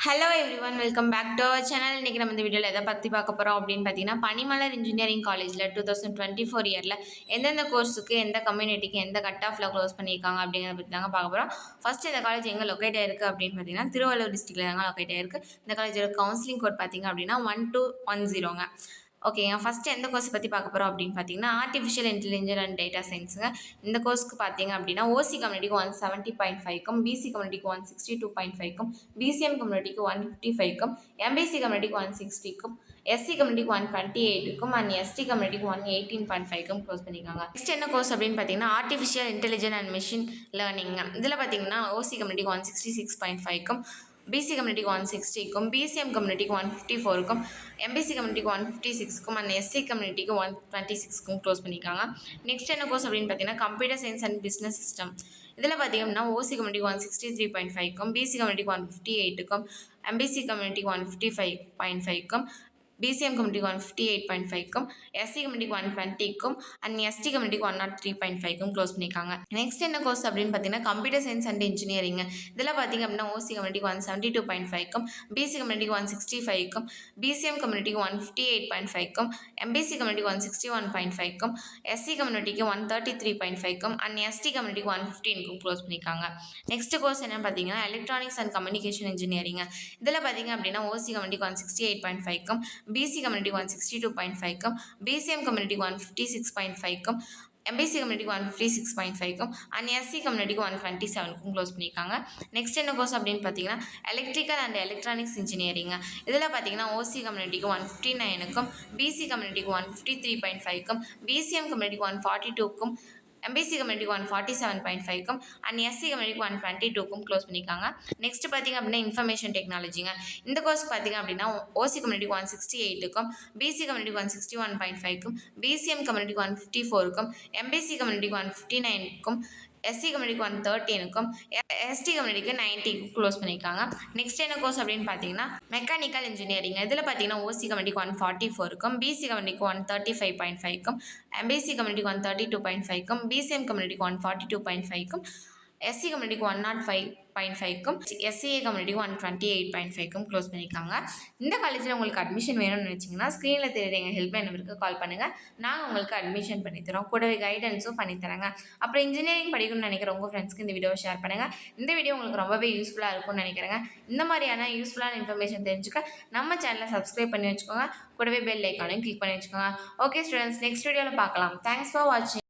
Hello everyone welcome back to our channel. இன்றைக்கி நம்ம இந்த வீடியோவில் எதை பற்றி பார்க்க போகிறோம் அப்படின்னு பார்த்தீங்கன்னா, பனிமலர் இன்ஜினியரிங் காலேஜில் 2024 இயரில் எந்தெந்த கோர்ஸுக்கு எந்த கம்யூனிட்டிக்கு எந்த கட் ஆஃபில் க்ளோஸ் பண்ணியிருக்காங்க அப்படிங்கிறத பற்றி தாங்க பார்க்க போகிறோம். ஃபஸ்ட்டு இந்த காலேஜ் எங்கே லொக்கேட் ஆயிருக்கு அப்படின்னு பார்த்தீங்கன்னா, திருவள்ளூர் டிஸ்ட்ரிக்டில் தாங்க லொக்கேட் ஆயிருக்கு. இந்த காலேஜோட கவுன்சிலிங் கோட் பார்த்தீங்க அப்படின்னா 1210ங்க. ஓகேங்க. ஃபஸ்ட்டு எந்த கோர்ஸ் பற்றி பார்க்க போகிறோம் அப்படின்னு பார்த்தீங்கன்னா, ஆர்டிஃபிஷியல் இன்டெலிஜென்ஸ் அண்ட் டேட்டா சயின்ஸுங்க. இந்த கோர்ஸ்க்கு பார்த்தீங்க அப்படின்னா ஓசி கம்யூனிட்டிக்கு 170.5க்கும், பிசி கம்யூனிட்டிக்கு 162.5க்கும், பிசிஎம் கம்யூனிட்டிக்கு 155க்கும், எம்பிசி கம்யூனிட்டிக்கு 160க்கும், எஸ்சி கம்யூனிட்டிக்கு 128க்கும் அண்ட் எஸ்டி கம்யூனிட்டிக்கு 118.5க்கும் க்ளோஸ் பண்ணியிருக்காங்க. நெக்ஸ்ட் என்ன கோர்ஸ் அப்படின்னு பார்த்தீங்கன்னா, artificial intelligence and machine learning. இதில் பார்த்தீங்கன்னா ஓசி கம்யூனிட்டிக்கு 166.5க்கும், பிசி கம்யூனிட்டிக்கு 160க்கும், பிசிஎம் கம்யூனிட்டிக்கு 154க்கும், எம்பிசி கம்யூனிட்டிக்கு 156க்கும் அண்ட் எஸ்சி கம்யூனிட்டிக்கு 126க்கும் க்ளோஸ் பண்ணியிருக்காங்க. நெக்ஸ்ட் என்ன கோர்ஸ் அப்படின்னு பார்த்தீங்கன்னா, computer science and business system. இதில் பார்த்தீங்கன்னா ஓசி கம்யூனிட்டிக்கு 163.5க்கும், பிசி கம்யூனிட்டிக்கு 158க்கும், எம்பிசி கம்யூனிட்டிக்கு 155.5க்கும், பிசிஎம் கம்யூனிட்டிக்கு 158.5க்கும், எஸ்சி கம்யூனிட்டிக்கு 120க்கும் அண்ட் எஸ்டி கம்யூனிட்டிக்கு 103.5க்கும் க்ளோஸ் பண்ணியிருக்காங்க. நெக்ஸ்ட் என்ன கோர்ஸ் அப்படின்னு பார்த்தீங்கன்னா, கம்ப்யூட்டர் சயின்ஸ் அண்ட் இன்ஜினியரிங். இதில் பார்த்தீங்க அப்படின்னா ஓசி கம்யூனிட்டிக்கு 172.5க்கும், பிசி கம்யூனிட்டிக்கு 165க்கும், பிசிஎம் கம்யூனிட்டிக்கு 158.5க்கும், எம்பிசி கம்யூனிட்டிக்கு 161.5க்கும், எஸ்சி கம்யூனிட்டிக்கு 133.5க்கும் அண்ட் எஸ்டி கம்யூனிட்டிக்கு 115க்கும் க்ளோஸ் பண்ணியிருக்காங்க. நெக்ஸ்ட் கோர்ஸ் என்ன பார்த்தீங்கன்னா, எலக்ட்ரானிக்ஸ் அண்ட் கம்யூனிகேஷன் இன்ஜினியரிங். இதில் பார்த்தீங்க அப்படின்னா ஓசி கம்யூனிட்டிக்கு 168.5க்கும், பிசி கம்யூனிட்டிக்கு 162.5க்கும், பிசிஎம் கம்யூனிட்டிக்கு 156.5க்கும், எம்பிசி கம்யூனிட்டிக்கு 156.5க்கும் அண்ட் எஸ்சி கம்யூனிட்டிக்கு 127க்கும் க்ளோஸ் பண்ணியிருக்காங்க. நெக்ஸ்ட் என்ன கோர்ஸ் அப்படின்னு பார்த்தீங்கன்னா, எலக்ட்ரிக்கல் அண்ட் எலக்ட்ரானிக்ஸ் இன்ஜினியரிங். இதில் பார்த்தீங்கன்னா ஓசி கம்யூனிட்டிக்கு 159க்கும், பிசி கம்யூனிட்டிக்கு 153.5க்கும், பிசிஎம் கம்யூனிட்டிக்கு 142க்கும், எம்பிசி கம்யூனிட்டிக்கு 147.5க்கும் அண்ட் எஸ்சி கம்யூனிட்டிக்கு 122க்கும் க்ளோஸ் பண்ணியிருக்காங்க. நெக்ஸ்ட் பார்த்தீங்க அப்படின்னா இன்ஃபர்மேஷன் டெக்னாலஜிங்க. இந்த கோர்ஸ் பார்த்தீங்க அப்படின்னா ஓசி கம்யூனிட்டிக்கு 168க்கும், பிசி கம்யூனிட்டிக்கு 161.5க்கும், பிசிஎம் கம்யூனிட்டிக்கு 154க்கும், எம்பிசி கம்யூனிட்டிக்கு 159க்கும், எஸ்சி கம்யூனிட்டிக்கு 113க்கும், எஸ்டி கம்யூனிட்டிக்கு 90க்கும் க்ளோஸ் பண்ணியிருக்காங்க. நெக்ஸ்ட் என்ன கோர்ஸ் அப்படின்னு பார்த்தீங்கன்னா, மெக்கானிக்கல் இன்ஜினியரிங். இதில் பார்த்தீங்கன்னா ஓசி கம்யூனிட்டிக்கு 144க்கும், பிசி கம்யூனிட்டிக்கு 135.5க்கும், எம்பிசி கம்யூனிட்டிக்கு 132.5க்கும், பிசிஎம் கம்யூனிட்டிக்கு 142.5க்கும், எஸ்சி கம்யூனிட்டிக்கு 105.5க்கும், எஸ்சிஏ கம்யூனிட்டிக்கு 128.5க்கும் க்ளோஸ் பண்ணியிருக்காங்க. இந்த காலேஜில் உங்களுக்கு அட்மிஷன் வேணும்னு நினச்சிங்கன்னா ஸ்க்ரீனில் தெரியுற எங்கள் ஹெல்ப்லைன் நம்பருக்கு கால் பண்ணுங்கள். நாங்கள் உங்களுக்கு அட்மிஷன் பண்ணித்தரோம், கூடவே கைடன்ஸும் பண்ணித்தராங்க. அப்புறம் இன்ஜினியரிங் படிக்கணும்னு நினைக்கிற உங்கள் ஃப்ரெண்ட்ஸ்க்கு இந்த வீடியோவை ஷேர் பண்ணுங்கள். இந்த வீடியோ உங்களுக்கு ரொம்பவே யூஸ்ஃபுல்லாக இருக்கும்னு நினைக்கிறேங்க. இந்த மாதிரியான யூஸ்ஃபுல்லான இன்ஃபர்மேஷன் தெரிஞ்சுக்க நம்ம சேனலை சப்ஸ்கிரைப் பண்ணி வச்சுக்கோங்க, கூடவே பெல் ஐக்கானையும் கிளிக் பண்ணி வச்சுக்கோங்க. ஓகே ஸ்டூடெண்ட்ஸ், நெக்ஸ்ட் வீடியோவில் பார்க்கலாம். தேங்க்ஸ் ஃபார் வாட்சிங்.